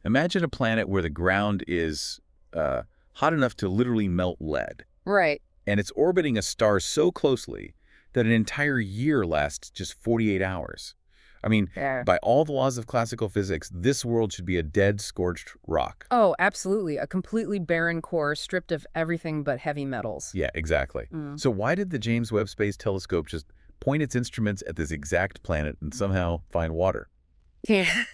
Imagine a planet where the ground is hot enough to literally melt lead, Right. and it's orbiting a star so closely that an entire year lasts just 48 hours. I mean, Yeah. by all the laws of classical physics, this world should be a dead, scorched rock. Oh, absolutely. A completely barren core stripped of everything but heavy metals. Yeah, exactly. Mm. So why did the James Webb Space Telescope just point its instruments at this exact planet and somehow find water? Yeah.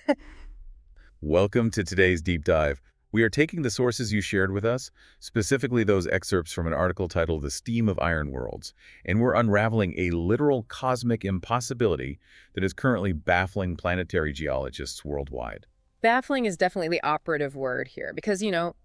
Welcome to today's deep dive. We are taking the sources you shared with us, specifically those excerpts from an article titled The Steam of Iron Worlds, and we're unraveling a literal cosmic impossibility that is currently baffling planetary geologists worldwide. Baffling is definitely the operative word here because,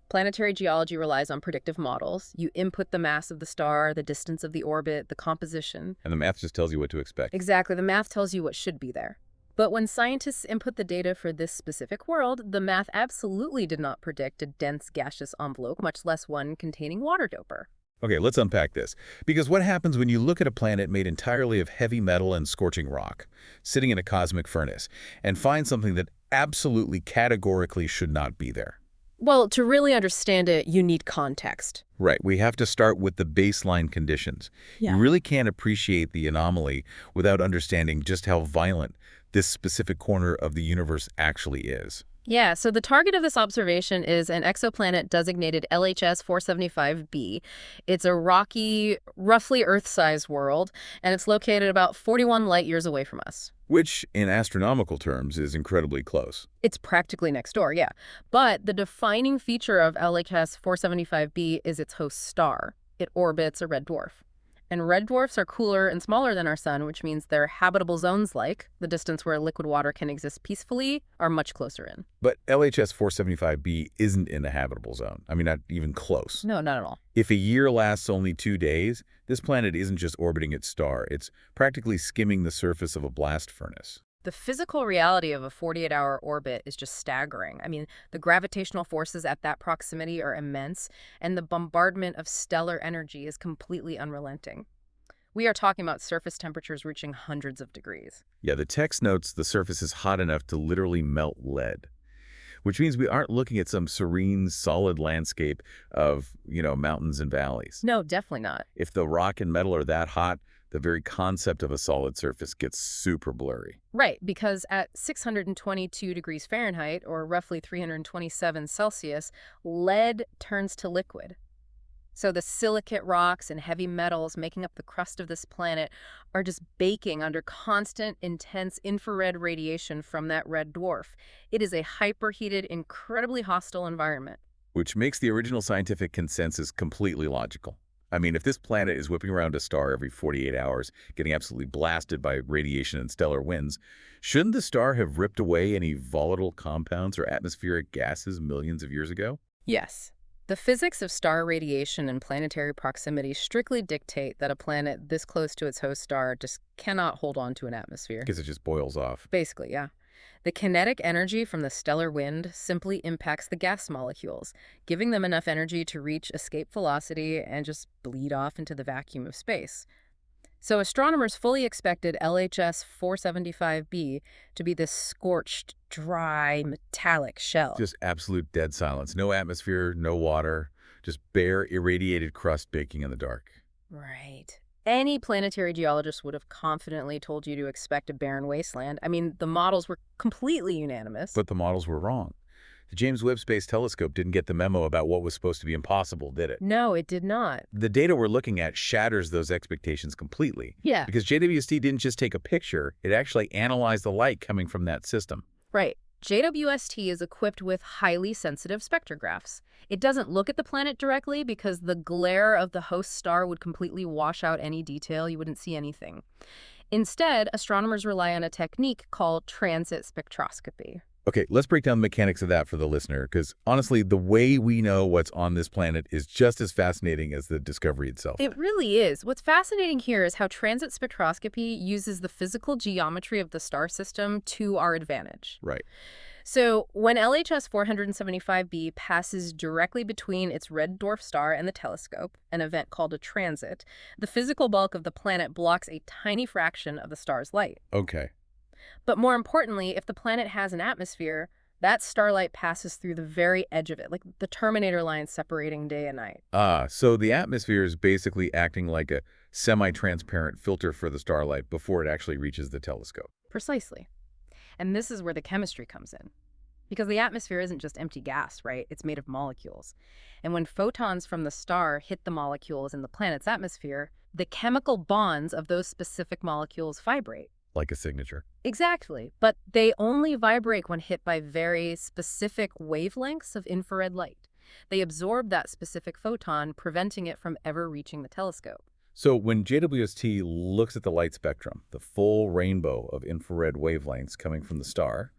planetary geology relies on predictive models. You input the mass of the star, the distance of the orbit, the composition. And the math just tells you what to expect. Exactly. The math tells you what should be there. But when scientists input the data for this specific world, the math absolutely did not predict a dense gaseous envelope, much less one containing water vapor. Okay, let's unpack this. Because what happens when you look at a planet made entirely of heavy metal and scorching rock, sitting in a cosmic furnace, and find something that absolutely categorically should not be there? Well, to really understand it, you need context. Right, we have to start with the baseline conditions. Yeah. You really can't appreciate the anomaly without understanding just how violent this specific corner of the universe actually is. Yeah, so the target of this observation is an exoplanet designated LHS 475b. It's a rocky, roughly Earth-sized world, and it's located about 41 light years away from us. Which, in astronomical terms, is incredibly close. It's practically next door, yeah. But the defining feature of LHS 475b is its host star. It orbits a red dwarf. And red dwarfs are cooler and smaller than our sun, which means their habitable zones, like the distance where liquid water can exist peacefully, are much closer in. But LHS 475b isn't in the habitable zone. I mean, not even close. No, not at all. If a year lasts only 2 days, this planet isn't just orbiting its star. It's practically skimming the surface of a blast furnace. The physical reality of a 48-hour orbit is just staggering. I mean, the gravitational forces at that proximity are immense, and the bombardment of stellar energy is completely unrelenting. We are talking about surface temperatures reaching hundreds of degrees. Yeah, the text notes the surface is hot enough to literally melt lead, which means we aren't looking at some serene, solid landscape of, mountains and valleys. No, definitely not. If the rock and metal are that hot, the very concept of a solid surface gets super blurry. Right, because at 622 degrees Fahrenheit, or roughly 327 Celsius, lead turns to liquid. So the silicate rocks and heavy metals making up the crust of this planet are just baking under constant, intense infrared radiation from that red dwarf. It is a hyperheated, incredibly hostile environment. Which makes the original scientific consensus completely logical. I mean, if this planet is whipping around a star every 48 hours, getting absolutely blasted by radiation and stellar winds, shouldn't the star have ripped away any volatile compounds or atmospheric gases millions of years ago? Yes. The physics of star radiation and planetary proximity strictly dictate that a planet this close to its host star just cannot hold on to an atmosphere. Because it just boils off. Basically, yeah. The kinetic energy from the stellar wind simply impacts the gas molecules, giving them enough energy to reach escape velocity and just bleed off into the vacuum of space. So astronomers fully expected LHS 475b to be this scorched, dry, metallic shell. Just absolute dead silence. No atmosphere, no water, just bare irradiated crust baking in the dark. Right. Any planetary geologist would have confidently told you to expect a barren wasteland. I mean, the models were completely unanimous. But the models were wrong. The James Webb Space Telescope didn't get the memo about what was supposed to be impossible, did it? No, it did not. The data we're looking at shatters those expectations completely. Yeah. Because JWST didn't just take a picture, it actually analyzed the light coming from that system. Right. JWST is equipped with highly sensitive spectrographs. It doesn't look at the planet directly because the glare of the host star would completely wash out any detail. You wouldn't see anything. Instead, astronomers rely on a technique called transit spectroscopy. Okay, let's break down the mechanics of that for the listener, because honestly, the way we know what's on this planet is just as fascinating as the discovery itself. It really is. What's fascinating here is how transit spectroscopy uses the physical geometry of the star system to our advantage. Right. So when LHS 475b passes directly between its red dwarf star and the telescope, an event called a transit, the physical bulk of the planet blocks a tiny fraction of the star's light. Okay. But more importantly, if the planet has an atmosphere, That starlight passes through the very edge of it, like the Terminator line separating day and night. Ah, so the atmosphere is basically acting like a semi-transparent filter for the starlight before it actually reaches the telescope. Precisely. And this is where the chemistry comes in. Because the atmosphere isn't just empty gas, right? It's made of molecules. And when photons from the star hit the molecules in the planet's atmosphere, the chemical bonds of those specific molecules vibrate. Like a signature. Exactly. But they only vibrate when hit by very specific wavelengths of infrared light. They absorb that specific photon, preventing it from ever reaching the telescope. So when JWST looks at the light spectrum, the full rainbow of infrared wavelengths coming from the star,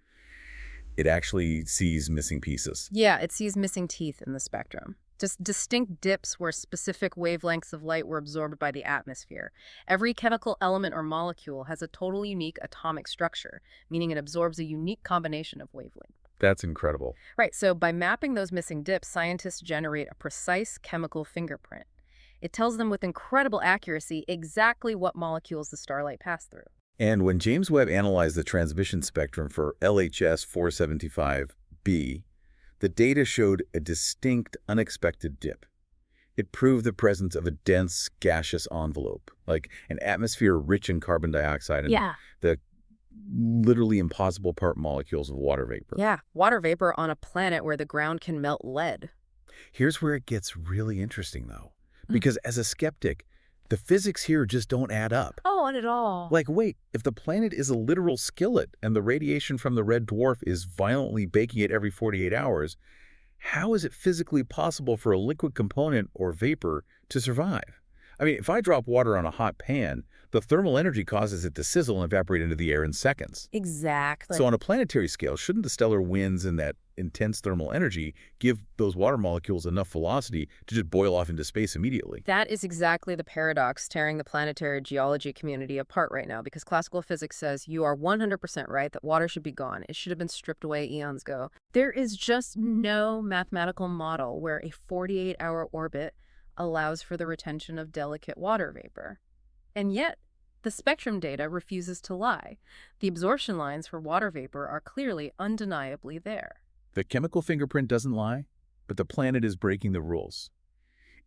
it actually sees missing pieces. Yeah, it sees missing teeth in the spectrum. Just distinct dips where specific wavelengths of light were absorbed by the atmosphere. Every chemical element or molecule has a totally unique atomic structure, meaning it absorbs a unique combination of wavelengths. That's incredible. Right, so by mapping those missing dips, scientists generate a precise chemical fingerprint. It tells them with incredible accuracy exactly what molecules the starlight passed through. And when James Webb analyzed the transmission spectrum for LHS 475b, the data showed a distinct, unexpected dip. It proved the presence of a dense, gaseous envelope, like an atmosphere rich in carbon dioxide and the literally impossible part molecules of water vapor. Yeah, water vapor on a planet where the ground can melt lead. Here's where it gets really interesting, though, because as a skeptic, the physics here just don't add up. Oh, not at all. Like, wait, if the planet is a literal skillet and the radiation from the red dwarf is violently baking it every 48 hours, how is it physically possible for a liquid component or vapor to survive? I mean, if I drop water on a hot pan, the thermal energy causes it to sizzle and evaporate into the air in seconds. Exactly. So on a planetary scale, shouldn't the stellar winds and that intense thermal energy give those water molecules enough velocity to just boil off into space immediately? That is exactly the paradox tearing the planetary geology community apart right now, because classical physics says you are 100% right that water should be gone. It should have been stripped away eons ago. There is just no mathematical model where a 48-hour orbit allows for the retention of delicate water vapor. And yet, the spectrum data refuses to lie. The absorption lines for water vapor are clearly, undeniably there. The chemical fingerprint doesn't lie, but the planet is breaking the rules.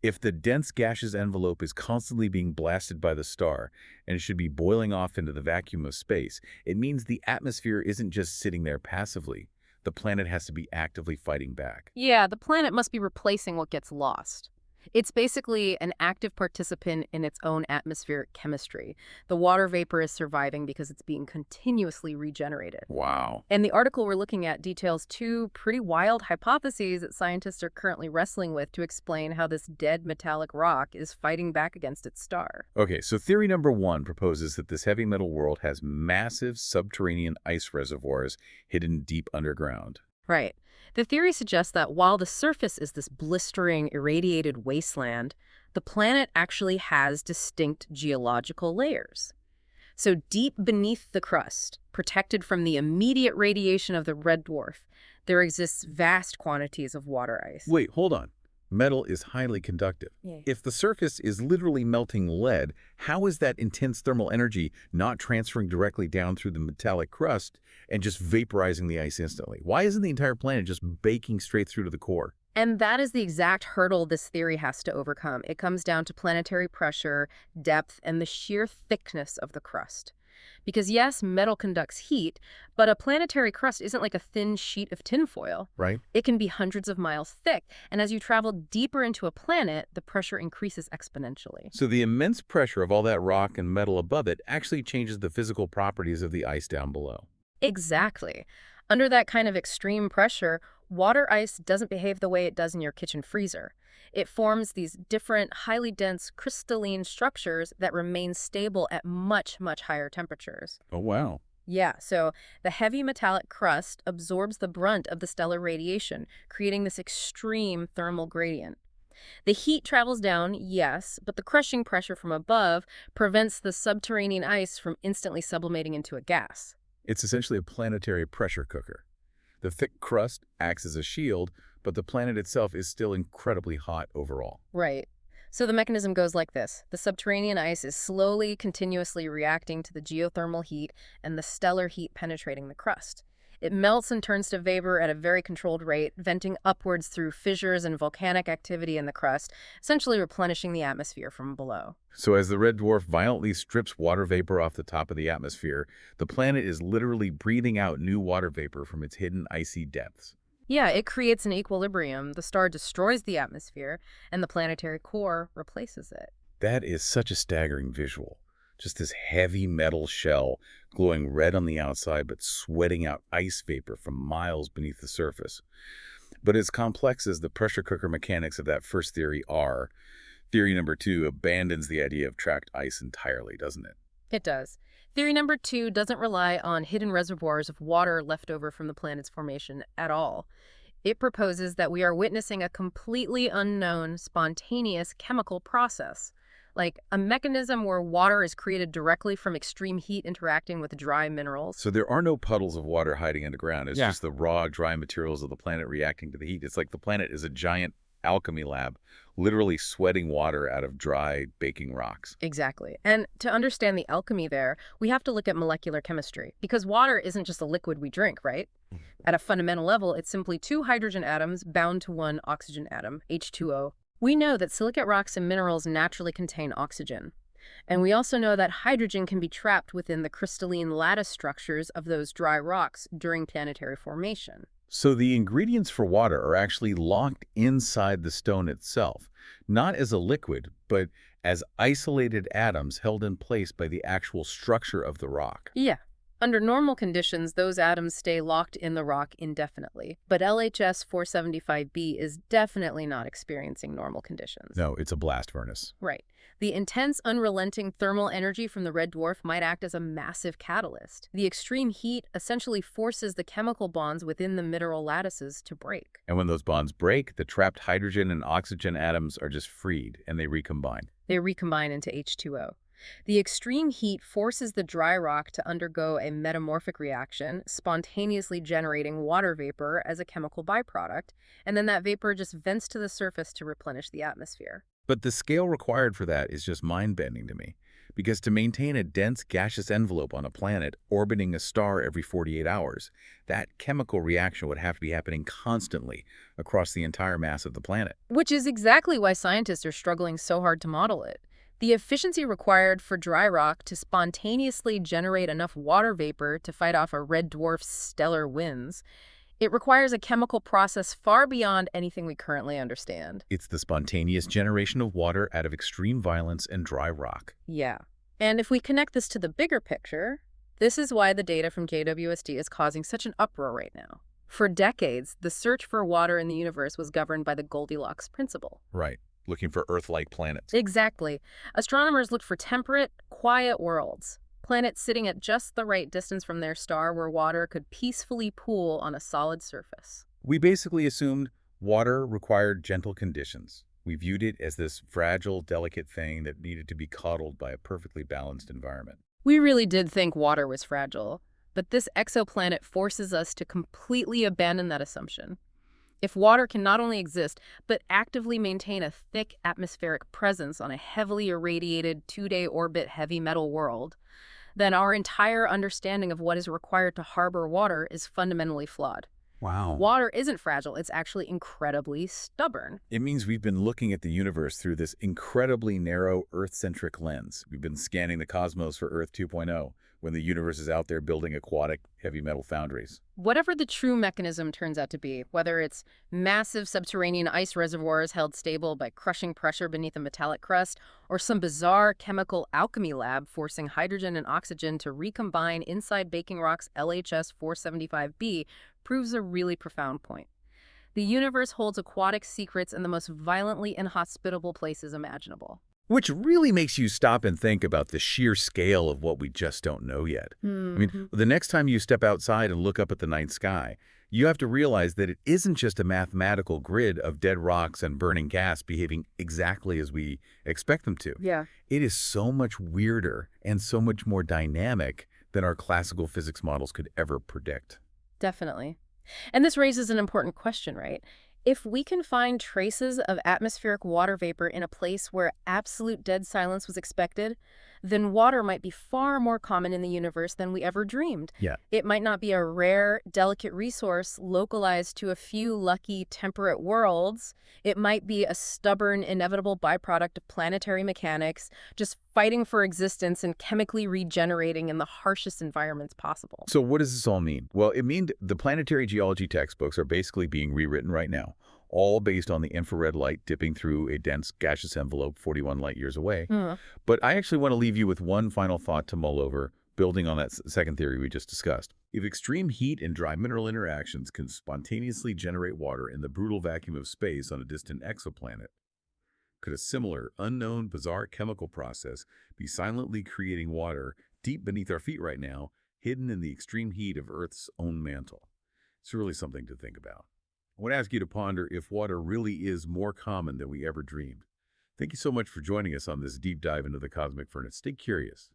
If the dense gaseous envelope is constantly being blasted by the star and it should be boiling off into the vacuum of space, it means the atmosphere isn't just sitting there passively. The planet has to be actively fighting back. Yeah, the planet must be replacing what gets lost. It's basically an active participant in its own atmospheric chemistry. The water vapor is surviving because it's being continuously regenerated. Wow. And the article we're looking at details two pretty wild hypotheses that scientists are currently wrestling with to explain how this dead metallic rock is fighting back against its star. Okay, so theory number one proposes that this heavy metal world has massive subterranean ice reservoirs hidden deep underground. Right. The theory suggests that while the surface is this blistering, irradiated wasteland, the planet actually has distinct geological layers. So deep beneath the crust, protected from the immediate radiation of the red dwarf, there exists vast quantities of water ice. Wait, hold on. Metal is highly conductive. Yeah. If the surface is literally melting lead, how is that intense thermal energy not transferring directly down through the metallic crust and just vaporizing the ice instantly? Why isn't the entire planet just baking straight through to the core? And that is the exact hurdle this theory has to overcome. It comes down to planetary pressure, depth, and the sheer thickness of the crust. Because yes, metal conducts heat, but a planetary crust isn't like a thin sheet of tinfoil. Right? It can be hundreds of miles thick, and as you travel deeper into a planet, the pressure increases exponentially. So the immense pressure of all that rock and metal above it actually changes the physical properties of the ice down below. Exactly. Under that kind of extreme pressure, water ice doesn't behave the way it does in your kitchen freezer. It forms these different, highly dense, crystalline structures that remain stable at much, much higher temperatures. Oh, wow. Yeah, so the heavy metallic crust absorbs the brunt of the stellar radiation, creating this extreme thermal gradient. The heat travels down, yes, but the crushing pressure from above prevents the subterranean ice from instantly sublimating into a gas. It's essentially a planetary pressure cooker. The thick crust acts as a shield, but the planet itself is still incredibly hot overall. Right. So the mechanism goes like this. The subterranean ice is slowly, continuously reacting to the geothermal heat and the stellar heat penetrating the crust. It melts and turns to vapor at a very controlled rate, venting upwards through fissures and volcanic activity in the crust, essentially replenishing the atmosphere from below. So as the red dwarf violently strips water vapor off the top of the atmosphere, the planet is literally breathing out new water vapor from its hidden icy depths. Yeah, it creates an equilibrium. The star destroys the atmosphere, and the planetary core replaces it. That is such a staggering visual. Just this heavy metal shell glowing red on the outside but sweating out ice vapor from miles beneath the surface. But as complex as the pressure cooker mechanics of that first theory are, theory number 2 abandons the idea of trapped ice entirely, doesn't it? It does. Theory number 2 doesn't rely on hidden reservoirs of water left over from the planet's formation at all. It proposes that we are witnessing a completely unknown, spontaneous chemical process, like a mechanism where water is created directly from extreme heat interacting with dry minerals. So there are no puddles of water hiding underground. It's Yeah. just the raw, dry materials of the planet reacting to the heat. It's like the planet is a giant alchemy lab, literally sweating water out of dry, baking rocks. Exactly. And to understand the alchemy there, we have to look at molecular chemistry, because water isn't just a liquid we drink, right? At a fundamental level, it's simply 2 hydrogen atoms bound to 1 oxygen atom, H2O. We know that silicate rocks and minerals naturally contain oxygen. And we also know that hydrogen can be trapped within the crystalline lattice structures of those dry rocks during planetary formation. So the ingredients for water are actually locked inside the stone itself, not as a liquid, but as isolated atoms held in place by the actual structure of the rock. Yeah. Under normal conditions, those atoms stay locked in the rock indefinitely. But LHS 475b is definitely not experiencing normal conditions. No, it's a blast furnace. Right. The intense, unrelenting thermal energy from the red dwarf might act as a massive catalyst. The extreme heat essentially forces the chemical bonds within the mineral lattices to break. And when those bonds break, the trapped hydrogen and oxygen atoms are just freed, and they recombine. They recombine into H2O. The extreme heat forces the dry rock to undergo a metamorphic reaction, spontaneously generating water vapor as a chemical byproduct, and then that vapor just vents to the surface to replenish the atmosphere. But the scale required for that is just mind-bending to me, because to maintain a dense gaseous envelope on a planet orbiting a star every 48 hours, that chemical reaction would have to be happening constantly across the entire mass of the planet. Which is exactly why scientists are struggling so hard to model it. The efficiency required for dry rock to spontaneously generate enough water vapor to fight off a red dwarf's stellar winds, it requires a chemical process far beyond anything we currently understand. It's the spontaneous generation of water out of extreme violence and dry rock. Yeah. And if we connect this to the bigger picture, this is why the data from JWST is causing such an uproar right now. For decades, the search for water in the universe was governed by the Goldilocks principle. Right. Looking for Earth-like planets. Exactly. Astronomers looked for temperate, quiet worlds. Planets sitting at just the right distance from their star where water could peacefully pool on a solid surface. We basically assumed water required gentle conditions. We viewed it as this fragile, delicate thing that needed to be coddled by a perfectly balanced environment. We really did think water was fragile, but this exoplanet forces us to completely abandon that assumption. If water can not only exist, but actively maintain a thick atmospheric presence on a heavily irradiated 2-day orbit heavy metal world, then our entire understanding of what is required to harbor water is fundamentally flawed. Wow. Water isn't fragile, it's actually incredibly stubborn. It means we've been looking at the universe through this incredibly narrow Earth-centric lens. We've been scanning the cosmos for Earth 2.0, when the universe is out there building aquatic heavy metal foundries. Whatever the true mechanism turns out to be, whether it's massive subterranean ice reservoirs held stable by crushing pressure beneath a metallic crust, or some bizarre chemical alchemy lab forcing hydrogen and oxygen to recombine inside baking rocks LHS 475b, proves a really profound point. The universe holds aquatic secrets in the most violently inhospitable places imaginable. Which really makes you stop and think about the sheer scale of what we just don't know yet. I mean, the next time you step outside and look up at the night sky, you have to realize that it isn't just a mathematical grid of dead rocks and burning gas behaving exactly as we expect them to. Yeah. It is so much weirder and so much more dynamic than our classical physics models could ever predict. Definitely. And this raises an important question, right? If we can find traces of atmospheric water vapor in a place where absolute dead silence was expected, then water might be far more common in the universe than we ever dreamed. Yeah. It might not be a rare, delicate resource localized to a few lucky temperate worlds. It might be a stubborn, inevitable byproduct of planetary mechanics, just fighting for existence and chemically regenerating in the harshest environments possible. So what does this all mean? Well, it means the planetary geology textbooks are basically being rewritten right now, all based on the infrared light dipping through a dense gaseous envelope 41 light years away. Hmm. But I actually want to leave you with one final thought to mull over, building on that second theory we just discussed. If extreme heat and dry mineral interactions can spontaneously generate water in the brutal vacuum of space on a distant exoplanet, could a similar, unknown, bizarre chemical process be silently creating water deep beneath our feet right now, hidden in the extreme heat of Earth's own mantle? It's really something to think about. I want to ask you to ponder if water really is more common than we ever dreamed. Thank you so much for joining us on this deep dive into the cosmic furnace. Stay curious.